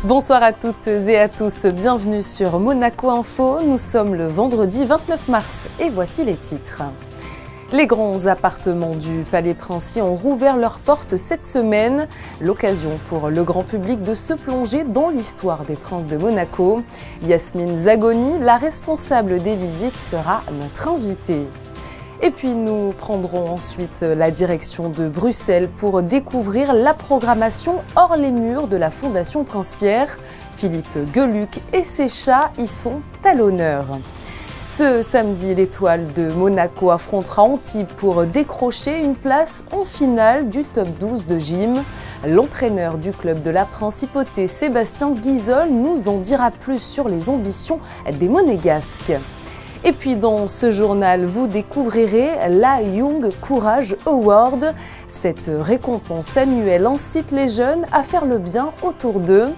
Bonsoir à toutes et à tous, bienvenue sur Monaco Info. Nous sommes le vendredi 29 mars et voici les titres. Les grands appartements du Palais Princier ont rouvert leurs portes cette semaine. L'occasion pour le grand public de se plonger dans l'histoire des princes de Monaco. Yasmine Zagoni, la responsable des visites, sera notre invitée. Et puis nous prendrons ensuite la direction de Bruxelles pour découvrir la programmation hors les murs de la Fondation Prince-Pierre. Philippe Geluck et ses chats y sont à l'honneur. Ce samedi, l'étoile de Monaco affrontera Antibes pour décrocher une place en finale du top 12 de gym. L'entraîneur du club de la Principauté, Sébastien Guizol, nous en dira plus sur les ambitions des Monégasques. Et puis dans ce journal, vous découvrirez la Young Courage Award. Cette récompense annuelle incite les jeunes à faire le bien autour d'eux.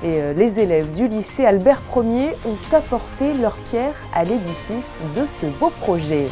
Et les élèves du lycée Albert Ier ont apporté leur pierre à l'édifice de ce beau projet.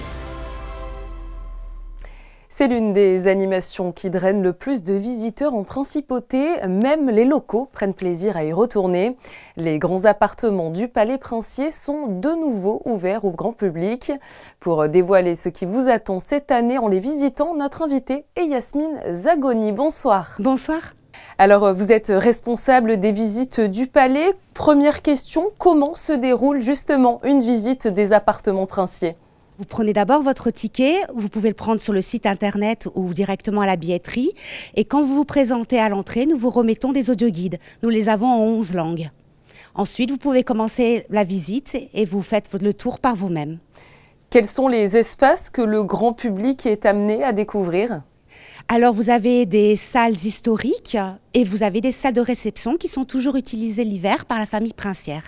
C'est l'une des animations qui draine le plus de visiteurs en Principauté. Même les locaux prennent plaisir à y retourner. Les grands appartements du Palais Princier sont de nouveau ouverts au grand public. Pour dévoiler ce qui vous attend cette année en les visitant, notre invitée est Yasmine Zagoni. Bonsoir. Bonsoir. Alors, vous êtes responsable des visites du Palais. Première question, comment se déroule justement une visite des appartements princiers ? Vous prenez d'abord votre ticket, vous pouvez le prendre sur le site internet ou directement à la billetterie. Et quand vous vous présentez à l'entrée, nous vous remettons des audioguides. Nous les avons en 11 langues. Ensuite, vous pouvez commencer la visite et vous faites le tour par vous-même. Quels sont les espaces que le grand public est amené à découvrir ? Alors, vous avez des salles historiques et vous avez des salles de réception qui sont toujours utilisées l'hiver par la famille princière.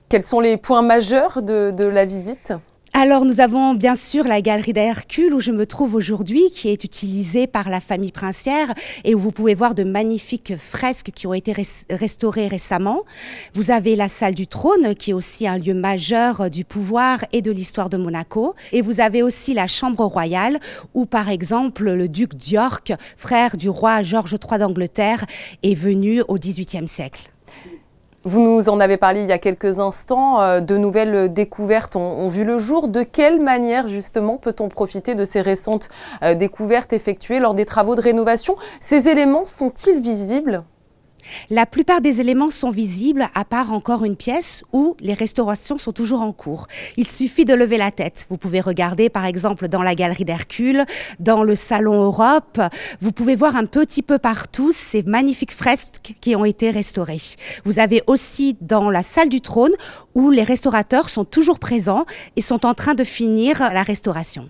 Quels sont les points majeurs de la visite ? Alors, nous avons bien sûr la galerie d'Hercule où je me trouve aujourd'hui, qui est utilisée par la famille princière et où vous pouvez voir de magnifiques fresques qui ont été restaurées récemment. Vous avez la salle du trône, qui est aussi un lieu majeur du pouvoir et de l'histoire de Monaco. Et vous avez aussi la chambre royale où, par exemple, le duc d'York, frère du roi Georges III d'Angleterre, est venu au XVIIIe siècle. Vous nous en avez parlé il y a quelques instants, de nouvelles découvertes ont vu le jour. De quelle manière justement peut-on profiter de ces récentes découvertes effectuées lors des travaux de rénovation? Ces éléments sont-ils visibles ? La plupart des éléments sont visibles, à part encore une pièce où les restaurations sont toujours en cours. Il suffit de lever la tête. Vous pouvez regarder par exemple dans la galerie d'Hercule, dans le salon Europe. Vous pouvez voir un petit peu partout ces magnifiques fresques qui ont été restaurées. Vous avez aussi dans la salle du trône où les restaurateurs sont toujours présents et sont en train de finir la restauration.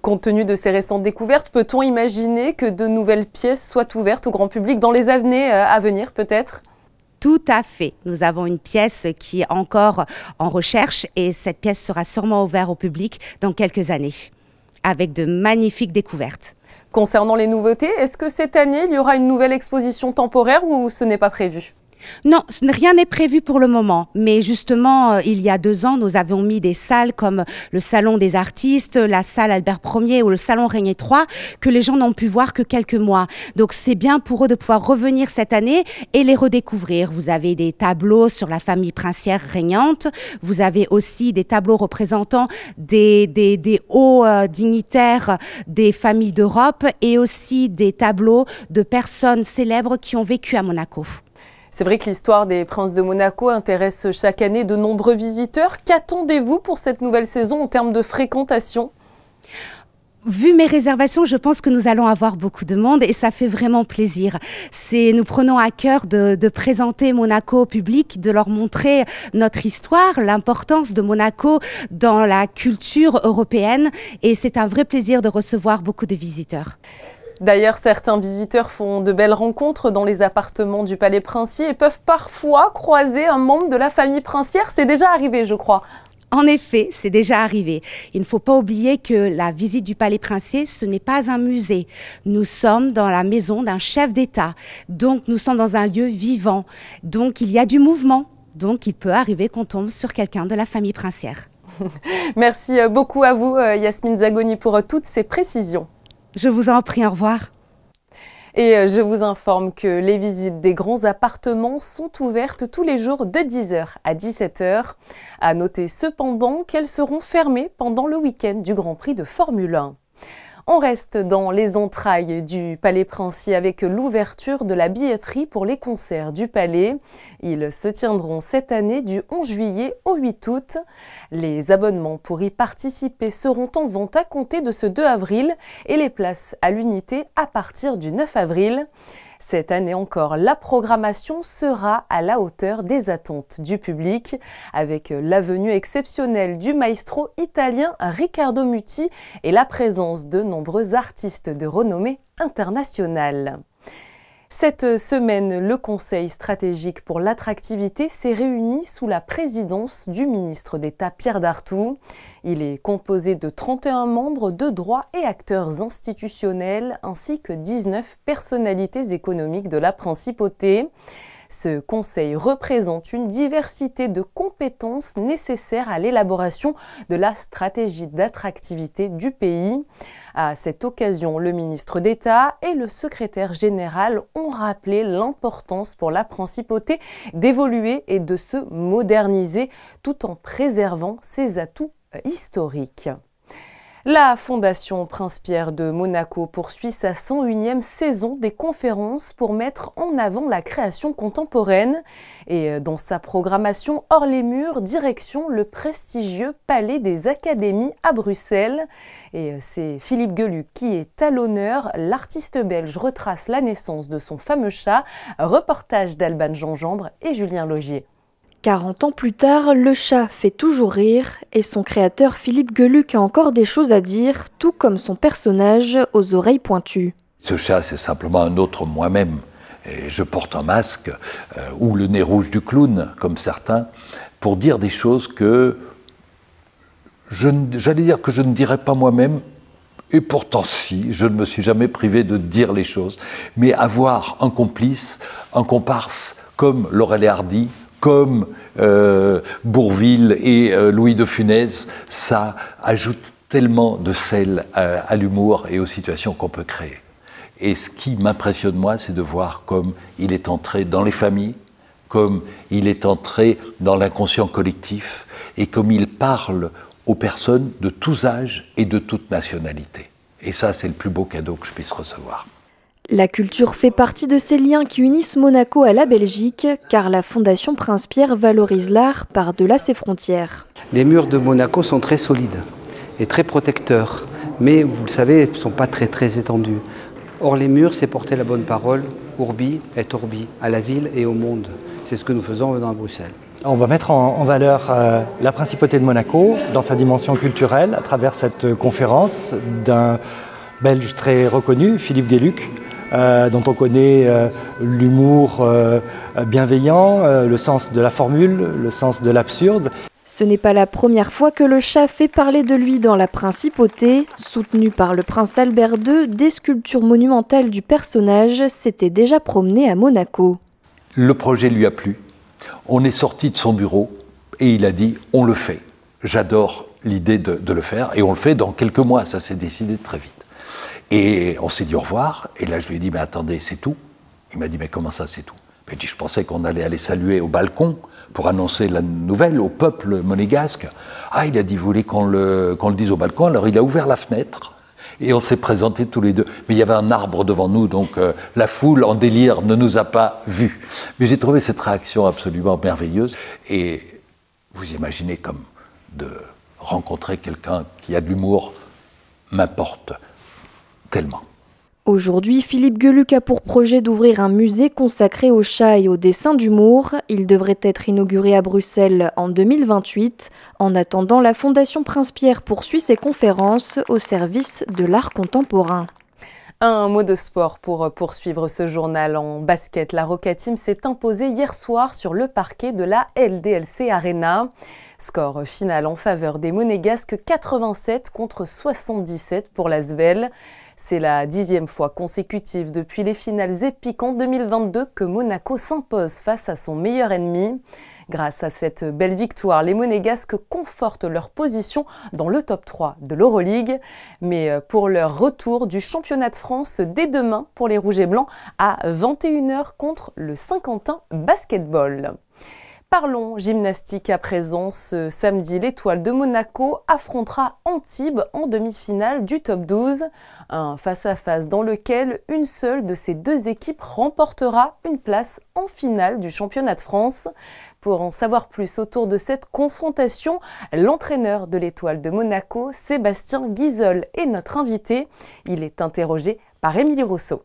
Compte tenu de ces récentes découvertes, peut-on imaginer que de nouvelles pièces soient ouvertes au grand public dans les années à venir peut-être ? Tout à fait. Nous avons une pièce qui est encore en recherche et cette pièce sera sûrement ouverte au public dans quelques années, avec de magnifiques découvertes. Concernant les nouveautés, est-ce que cette année, il y aura une nouvelle exposition temporaire ou ce n'est pas prévu ? Non, rien n'est prévu pour le moment. Mais justement, il y a 2 ans, nous avons mis des salles comme le Salon des artistes, la salle Albert Ier ou le Salon Régnier III que les gens n'ont pu voir que quelques mois. Donc c'est bien pour eux de pouvoir revenir cette année et les redécouvrir. Vous avez des tableaux sur la famille princière régnante. Vous avez aussi des tableaux représentant des hauts dignitaires des familles d'Europe et aussi des tableaux de personnes célèbres qui ont vécu à Monaco. C'est vrai que l'histoire des princes de Monaco intéresse chaque année de nombreux visiteurs. Qu'attendez-vous pour cette nouvelle saison en termes de fréquentation ? Vu mes réservations, je pense que nous allons avoir beaucoup de monde et ça fait vraiment plaisir. Nous prenons à cœur de présenter Monaco au public, de leur montrer notre histoire, l'importance de Monaco dans la culture européenne et c'est un vrai plaisir de recevoir beaucoup de visiteurs. D'ailleurs, certains visiteurs font de belles rencontres dans les appartements du Palais Princier et peuvent parfois croiser un membre de la famille princière. C'est déjà arrivé, je crois. En effet, c'est déjà arrivé. Il ne faut pas oublier que la visite du Palais Princier, ce n'est pas un musée. Nous sommes dans la maison d'un chef d'État. Donc, nous sommes dans un lieu vivant. Donc, il y a du mouvement. Donc, il peut arriver qu'on tombe sur quelqu'un de la famille princière. Merci beaucoup à vous, Yasmine Zagoni, pour toutes ces précisions. Je vous en prie, au revoir. Et je vous informe que les visites des grands appartements sont ouvertes tous les jours de 10h à 17h. À noter cependant qu'elles seront fermées pendant le week-end du Grand Prix de Formule 1. On reste dans les entrailles du Palais Princier avec l'ouverture de la billetterie pour les concerts du Palais. Ils se tiendront cette année du 11 juillet au 8 août. Les abonnements pour y participer seront en vente à compter de ce 2 avril et les places à l'unité à partir du 9 avril. Cette année encore, la programmation sera à la hauteur des attentes du public, avec la venue exceptionnelle du maestro italien Riccardo Muti et la présence de nombreux artistes de renommée internationale. Cette semaine, le Conseil stratégique pour l'attractivité s'est réuni sous la présidence du ministre d'État Pierre Dartout. Il est composé de 31 membres de droit et acteurs institutionnels ainsi que 19 personnalités économiques de la principauté. Ce conseil représente une diversité de compétences nécessaires à l'élaboration de la stratégie d'attractivité du pays. À cette occasion, le ministre d'État et le secrétaire général ont rappelé l'importance pour la principauté d'évoluer et de se moderniser tout en préservant ses atouts historiques. La Fondation Prince-Pierre de Monaco poursuit sa 101e saison des conférences pour mettre en avant la création contemporaine. Et dans sa programmation hors les murs, direction le prestigieux Palais des Académies à Bruxelles. Et c'est Philippe Geluck qui est à l'honneur. L'artiste belge retrace la naissance de son fameux chat. Reportage d'Alban Gingembre et Julien Logier. 40 ans plus tard, le chat fait toujours rire et son créateur Philippe Geluck a encore des choses à dire, tout comme son personnage aux oreilles pointues. Ce chat, c'est simplement un autre moi-même. Et je porte un masque ou le nez rouge du clown, comme certains, pour dire des choses que j'allais dire que je ne dirais pas moi-même. Et pourtant si, je ne me suis jamais privé de dire les choses. Mais avoir un complice, un comparse comme Laurel et Hardy, comme Bourvil et Louis de Funès, ça ajoute tellement de sel à l'humour et aux situations qu'on peut créer. Et ce qui m'impressionne moi, c'est de voir comme il est entré dans les familles, comme il est entré dans l'inconscient collectif et comme il parle aux personnes de tous âges et de toute nationalité. Et ça, c'est le plus beau cadeau que je puisse recevoir. La culture fait partie de ces liens qui unissent Monaco à la Belgique, car la Fondation Prince-Pierre valorise l'art par-delà ses frontières. Les murs de Monaco sont très solides et très protecteurs, mais vous le savez, ils ne sont pas très étendus. Or, les murs, c'est porter la bonne parole, urbi et orbi, à la ville et au monde. C'est ce que nous faisons en venant à Bruxelles. On va mettre en valeur la principauté de Monaco dans sa dimension culturelle à travers cette conférence d'un Belge très reconnu, Philippe Geluck, dont on connaît l'humour bienveillant, le sens de la formule, le sens de l'absurde. Ce n'est pas la première fois que le chat fait parler de lui dans la principauté. Soutenu par le prince Albert II, des sculptures monumentales du personnage s'étaient déjà promenées à Monaco. Le projet lui a plu. On est sorti de son bureau et il a dit « on le fait ». J'adore l'idée de le faire et on le fait dans quelques mois, ça s'est décidé très vite. Et on s'est dit au revoir, et là je lui ai dit « mais attendez, c'est tout ?» Il m'a dit « mais comment ça c'est tout ?» J'ai dit « je pensais qu'on allait aller saluer au balcon pour annoncer la nouvelle au peuple monégasque. » Ah, il a dit « vous voulez qu'on le dise au balcon ?» Alors il a ouvert la fenêtre, et on s'est présentés tous les deux. Mais il y avait un arbre devant nous, donc la foule en délire ne nous a pas vus. Mais j'ai trouvé cette réaction absolument merveilleuse, et vous imaginez comme de rencontrer quelqu'un qui a de l'humour m'importe tellement. Aujourd'hui, Philippe Geluck a pour projet d'ouvrir un musée consacré aux chats et aux dessins d'humour. Il devrait être inauguré à Bruxelles en 2028. En attendant, la Fondation Prince-Pierre poursuit ses conférences au service de l'art contemporain. Un mot de sport pour poursuivre ce journal en basket. La Roca Team s'est imposée hier soir sur le parquet de la LDLC Arena. Score final en faveur des Monégasques, 87 contre 77 pour l'Asvel. C'est la 10e fois consécutive depuis les finales épiques en 2022 que Monaco s'impose face à son meilleur ennemi. Grâce à cette belle victoire, les Monégasques confortent leur position dans le top 3 de l'Euroleague. Mais pour leur retour du championnat de France dès demain pour les Rouges et Blancs à 21h contre le Saint-Quentin Basketball. Parlons gymnastique à présent. Ce samedi, l'Étoile de Monaco affrontera Antibes en demi-finale du top 12. Un face-à-face dans lequel une seule de ces deux équipes remportera une place en finale du championnat de France. Pour en savoir plus autour de cette confrontation, l'entraîneur de l'Étoile de Monaco, Sébastien Guizol, est notre invité. Il est interrogé par Émilie Rousseau.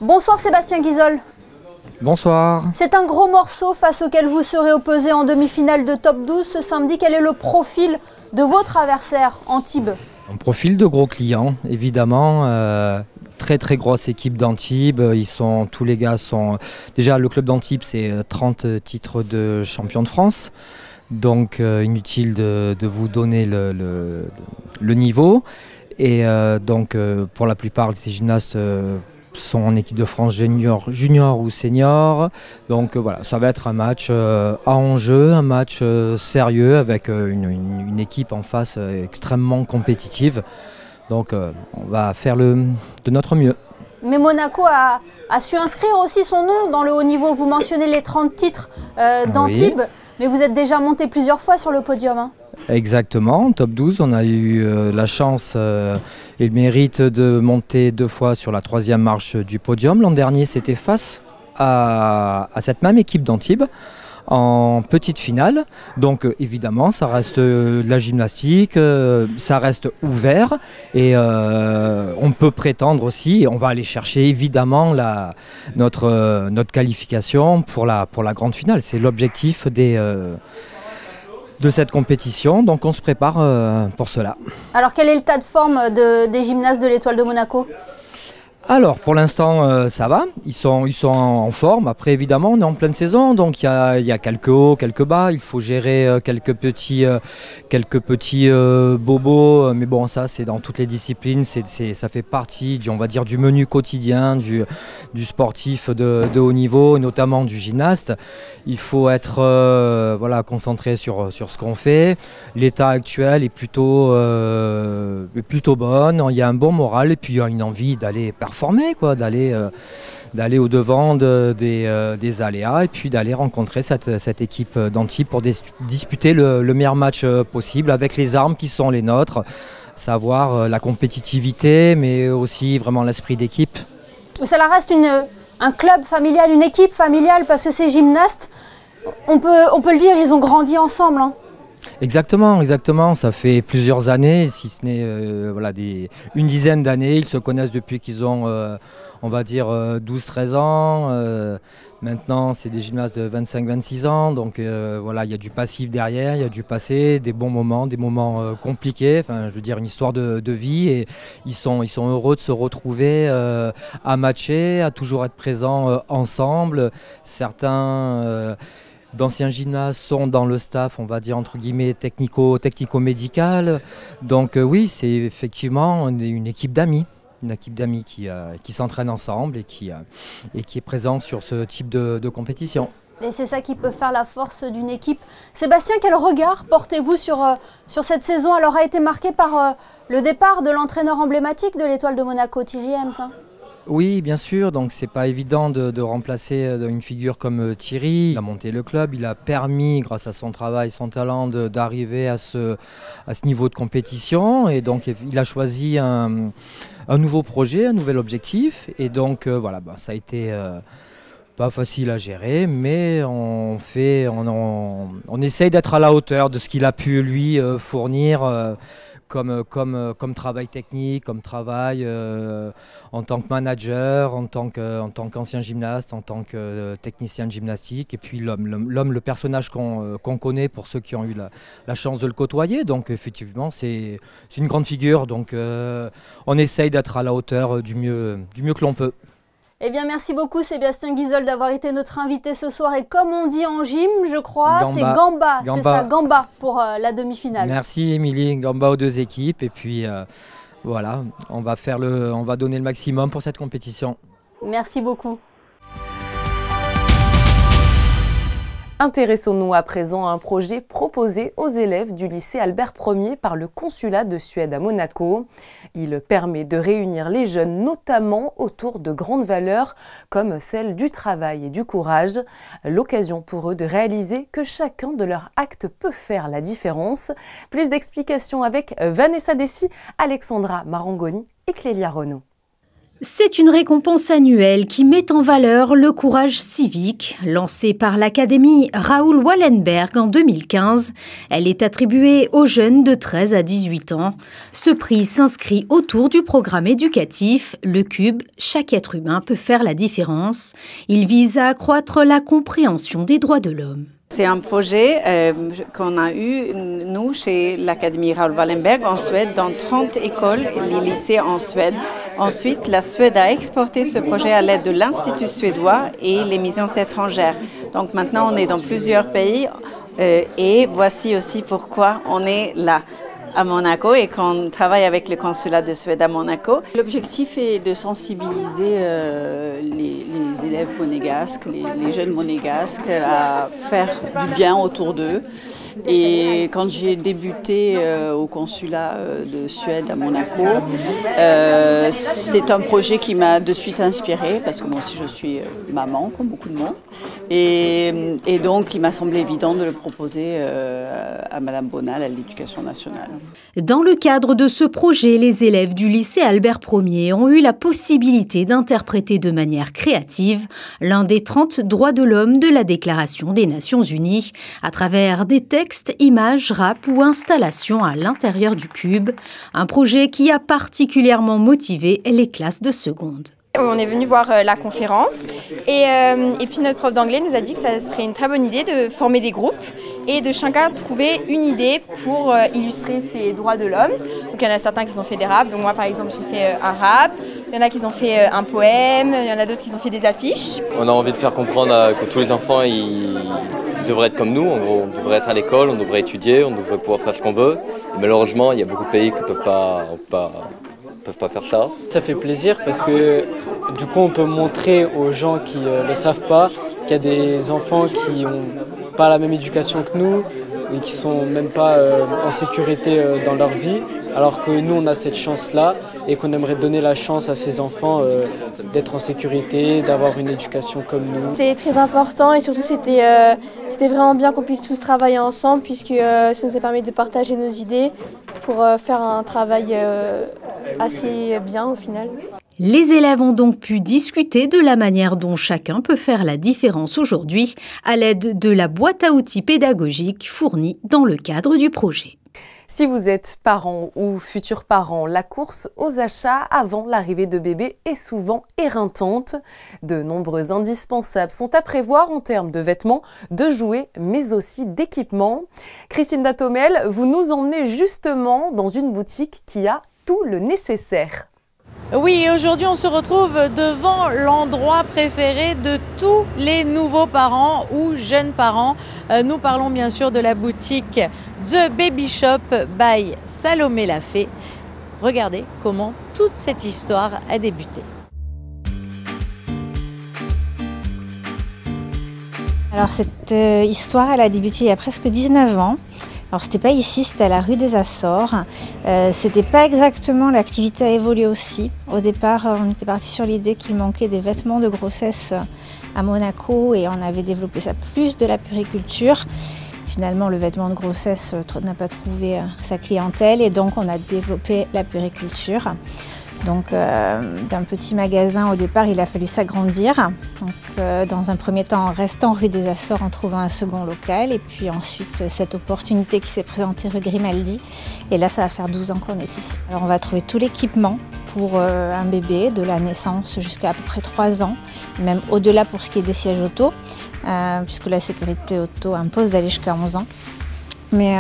Bonsoir Sébastien Guizol. Bonsoir. C'est un gros morceau face auquel vous serez opposé en demi-finale de top 12 ce samedi. Quel est le profil de votre adversaire, Antibes? Un profil de gros clients, évidemment. Très grosse équipe d'Antibes. Tous les gars sont... Déjà, le club d'Antibes, c'est 30 titres de champion de France. Donc, inutile de vous donner le niveau. Et donc, pour la plupart de ces gymnastes... sont en équipe de France junior ou senior. Donc voilà, ça va être un match à enjeu, un match sérieux avec une équipe en face extrêmement compétitive. Donc on va faire de notre mieux. Mais Monaco a su inscrire aussi son nom dans le haut niveau. Vous mentionnez les 30 titres d'Antibes, oui. Mais vous êtes déjà monté plusieurs fois sur le podium. Hein. Exactement, top 12, on a eu la chance et le mérite de monter 2 fois sur la 3e marche du podium. L'an dernier, c'était face à cette même équipe d'Antibes en petite finale. Donc évidemment, ça reste de la gymnastique, ça reste ouvert et on peut prétendre aussi, on va aller chercher évidemment notre qualification pour la grande finale. C'est l'objectif de cette compétition, donc on se prépare pour cela. Alors quel est le tas de forme des gymnastes de l'Étoile de Monaco ? Alors pour l'instant ça va, ils sont en forme. Après évidemment on est en pleine saison, donc il y a quelques hauts, quelques bas, il faut gérer quelques petits bobos, mais bon ça c'est dans toutes les disciplines, ça fait partie on va dire du menu quotidien du sportif de haut niveau, notamment du gymnaste. Il faut être concentré sur ce qu'on fait. L'état actuel est plutôt bonne, il y a un bon moral et puis il y a une envie d'aller performer, d'aller au-devant des aléas et puis d'aller rencontrer cette équipe d'Antibes pour disputer le meilleur match possible avec les armes qui sont les nôtres, savoir la compétitivité mais aussi vraiment l'esprit d'équipe. Ça reste un club familial, une équipe familiale parce que ces gymnastes, on peut le dire, ils ont grandi ensemble. Hein. Exactement. Ça fait plusieurs années, si ce n'est une dizaine d'années. Ils se connaissent depuis qu'ils ont, on va dire, 12-13 ans. Maintenant, c'est des gymnastes de 25-26 ans. Donc il y a du passif derrière, il y a du passé, des bons moments, des moments compliqués. Enfin, je veux dire, une histoire de vie. Et ils sont heureux de se retrouver à matcher, à toujours être présents ensemble. Certains... d'anciens gymnastes sont dans le staff, on va dire entre guillemets technico-médical. Donc oui, c'est effectivement une équipe d'amis. Une équipe d'amis qui s'entraîne ensemble et qui est présente sur ce type de compétition. Et c'est ça qui peut faire la force d'une équipe. Sébastien, quel regard portez-vous sur cette saison? Elle aura été marquée par le départ de l'entraîneur emblématique de l'Étoile de Monaco, Thierry Hems. Oui, bien sûr, donc c'est pas évident de remplacer une figure comme Thierry. Il a monté le club, il a permis, grâce à son travail, son talent, d'arriver à ce niveau de compétition. Et donc il a choisi un nouveau projet, un nouvel objectif. Et donc ça a été pas facile à gérer, mais on essaye d'être à la hauteur de ce qu'il a pu lui fournir. Comme travail technique, comme travail en tant que manager, en tant qu'ancien gymnaste, en tant que technicien de gymnastique, et puis l'homme, le personnage qu'on connaît pour ceux qui ont eu la chance de le côtoyer. Donc effectivement, c'est une grande figure, donc on essaye d'être à la hauteur du mieux que l'on peut. Eh bien, merci beaucoup Sébastien Guizol d'avoir été notre invité ce soir. Et comme on dit en gym, je crois, c'est Gamba. C'est ça, Gamba pour la demi-finale. Merci Émilie, Gamba aux deux équipes. Et puis voilà, on va donner le maximum pour cette compétition. Merci beaucoup. Intéressons-nous à présent à un projet proposé aux élèves du lycée Albert Ier par le consulat de Suède à Monaco. Il permet de réunir les jeunes notamment autour de grandes valeurs comme celle du travail et du courage. L'occasion pour eux de réaliser que chacun de leurs actes peut faire la différence. Plus d'explications avec Vanessa Dessy, Alexandra Marangoni et Clélia Renaud. C'est une récompense annuelle qui met en valeur le courage civique. Lancée par l'Académie Raoul Wallenberg en 2015, elle est attribuée aux jeunes de 13 à 18 ans. Ce prix s'inscrit autour du programme éducatif Le Cube, chaque être humain peut faire la différence. Il vise à accroître la compréhension des droits de l'homme. C'est un projet qu'on a eu, nous, chez l'Académie Raoul Wallenberg en Suède, dans 30 écoles, les lycées en Suède. Ensuite, la Suède a exporté ce projet à l'aide de l'Institut suédois et les missions étrangères. Donc maintenant, on est dans plusieurs pays et voici aussi pourquoi on est là à Monaco et qu'on travaille avec le consulat de Suède à Monaco. L'objectif est de sensibiliser les élèves monégasques, les jeunes monégasques à faire du bien autour d'eux. Et quand j'ai débuté au consulat de Suède à Monaco, c'est un projet qui m'a de suite inspirée parce que moi aussi je suis maman comme beaucoup de monde. Et donc il m'a semblé évident de le proposer à Madame Bonal à l'Éducation nationale. Dans le cadre de ce projet, les élèves du lycée Albert Ier ont eu la possibilité d'interpréter de manière créative l'un des 30 droits de l'homme de la Déclaration des Nations Unies à travers des textes, images, rap ou installations à l'intérieur du cube. Un projet qui a particulièrement motivé les classes de seconde. On est venu voir la conférence et puis notre prof d'anglais nous a dit que ça serait une très bonne idée de former des groupes et de chacun trouver une idée pour illustrer ces droits de l'homme. Donc il y en a certains qui ont fait des raps, donc moi par exemple j'ai fait un rap, il y en a qui ont fait un poème, il y en a d'autres qui ont fait des affiches. On a envie de faire comprendre que tous les enfants ils devraient être comme nous, en gros, on devrait être à l'école, on devrait étudier, on devrait pouvoir faire ce qu'on veut. Et malheureusement il y a beaucoup de pays qui ne peuvent pas faire ça. Ça fait plaisir parce que du coup on peut montrer aux gens qui ne le savent pas qu'il y a des enfants qui n'ont pas la même éducation que nous et qui ne sont même pas en sécurité dans leur vie, alors que nous on a cette chance-là et qu'on aimerait donner la chance à ces enfants d'être en sécurité, d'avoir une éducation comme nous. C'est très important et surtout c'était vraiment bien qu'on puisse tous travailler ensemble puisque ça nous a permis de partager nos idées pour faire un travail assez bien au final. Les élèves ont donc pu discuter de la manière dont chacun peut faire la différence aujourd'hui à l'aide de la boîte à outils pédagogique fournie dans le cadre du projet. Si vous êtes parent ou futur parent, la course aux achats avant l'arrivée de bébé est souvent éreintante. De nombreux indispensables sont à prévoir en termes de vêtements, de jouets, mais aussi d'équipements. Christine Datomel, vous nous emmenez justement dans une boutique qui a tout le nécessaire. Oui, aujourd'hui on se retrouve devant l'endroit préféré de tous les nouveaux parents ou jeunes parents. Nous parlons bien sûr de la boutique The Baby Shop by Salomé Lafay. Regardez comment toute cette histoire a débuté. Alors cette histoire elle a débuté il y a presque 19 ans. Alors c'était pas ici, c'était à la rue des Açores. C'était pas exactement, l'activité a évolué aussi. Au départ, on était parti sur l'idée qu'il manquait des vêtements de grossesse à Monaco et on avait développé ça plus de la puériculture. Finalement, le vêtement de grossesse n'a pas trouvé sa clientèle et donc on a développé la puériculture. Donc d'un petit magasin au départ, il a fallu s'agrandir. Dans un premier temps, en restant rue des Açores, en trouvant un second local. Et puis ensuite, cette opportunité qui s'est présentée rue Grimaldi. Et là, ça va faire 12 ans qu'on est ici. Alors on va trouver tout l'équipement pour un bébé, de la naissance jusqu'à peu près 3 ans. Même au-delà pour ce qui est des sièges auto, puisque la sécurité auto impose d'aller jusqu'à 11 ans. Mais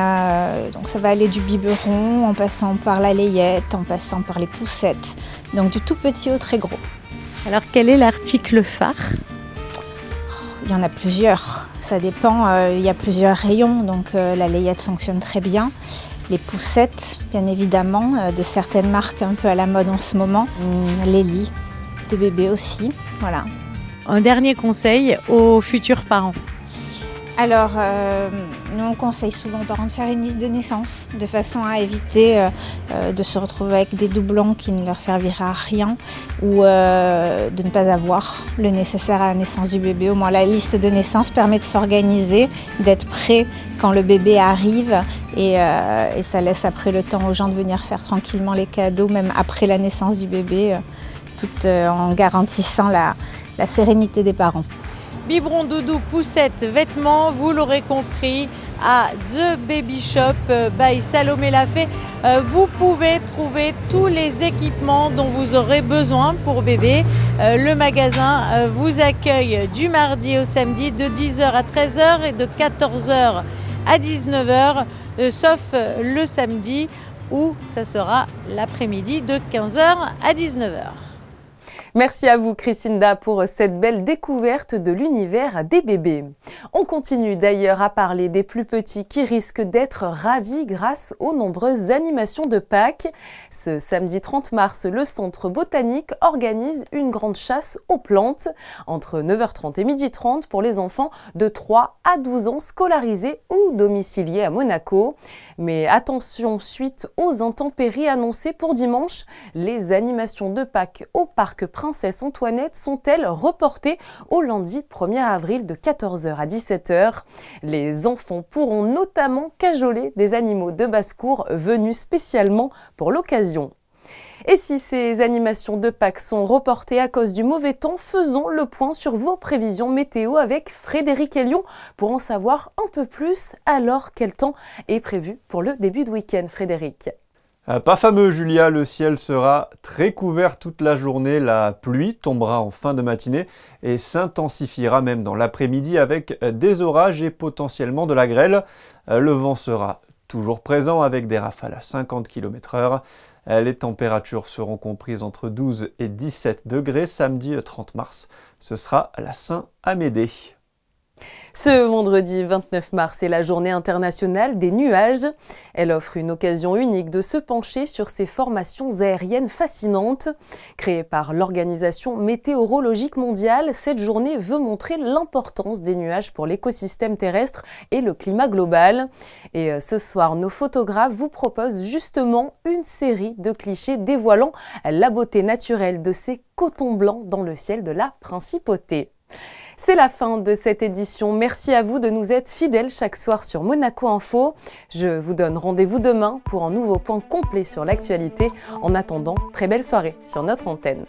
donc ça va aller du biberon, en passant par la layette, en passant par les poussettes, donc du tout petit au très gros. Alors quel est l'article phare? Il y en a plusieurs, ça dépend, il y a plusieurs rayons, donc la layette fonctionne très bien. Les poussettes, bien évidemment, de certaines marques un peu à la mode en ce moment. Les lits de bébé aussi, voilà. Un dernier conseil aux futurs parents? Alors, nous on conseille souvent aux parents de faire une liste de naissance, de façon à éviter de se retrouver avec des doublons qui ne leur servira à rien ou de ne pas avoir le nécessaire à la naissance du bébé. Au moins la liste de naissance permet de s'organiser, d'être prêt quand le bébé arrive et ça laisse après le temps aux gens de venir faire tranquillement les cadeaux, même après la naissance du bébé, tout en garantissant la sérénité des parents. Biberon, doudou, poussette, vêtements, vous l'aurez compris, à The Baby Shop by Salomé Lafay. Vous pouvez trouver tous les équipements dont vous aurez besoin pour bébé. Le magasin vous accueille du mardi au samedi de 10h à 13h et de 14h à 19h, sauf le samedi où ça sera l'après-midi de 15h à 19h. Merci à vous Christinda pour cette belle découverte de l'univers des bébés. On continue d'ailleurs à parler des plus petits qui risquent d'être ravis grâce aux nombreuses animations de Pâques. Ce samedi 30 mars, le Centre botanique organise une grande chasse aux plantes entre 9h30 et 12h30 pour les enfants de 3 à 12 ans scolarisés ou domiciliés à Monaco. Mais attention, suite aux intempéries annoncées pour dimanche, les animations de Pâques au parc Princesse Antoinette sont-elles reportées au lundi 1er avril de 14h à 17h. Les enfants pourront notamment cajoler des animaux de basse-cour venus spécialement pour l'occasion. Et si ces animations de Pâques sont reportées à cause du mauvais temps, faisons le point sur vos prévisions météo avec Frédéric Elion pour en savoir un peu plus. Alors, quel temps est prévu pour le début de week-end, Frédéric ? Pas fameux Julia, le ciel sera très couvert toute la journée, la pluie tombera en fin de matinée et s'intensifiera même dans l'après-midi avec des orages et potentiellement de la grêle. Le vent sera toujours présent avec des rafales à 50 km/h. Les températures seront comprises entre 12 et 17 degrés samedi 30 mars. Ce sera la Saint-Amédée. Ce vendredi 29 mars est la journée internationale des nuages. Elle offre une occasion unique de se pencher sur ces formations aériennes fascinantes. Créée par l'Organisation météorologique mondiale, cette journée veut montrer l'importance des nuages pour l'écosystème terrestre et le climat global. Et ce soir, nos photographes vous proposent justement une série de clichés dévoilant la beauté naturelle de ces cotons blancs dans le ciel de la Principauté. C'est la fin de cette édition. Merci à vous de nous être fidèles chaque soir sur Monaco Info. Je vous donne rendez-vous demain pour un nouveau point complet sur l'actualité. En attendant, très belle soirée sur notre antenne.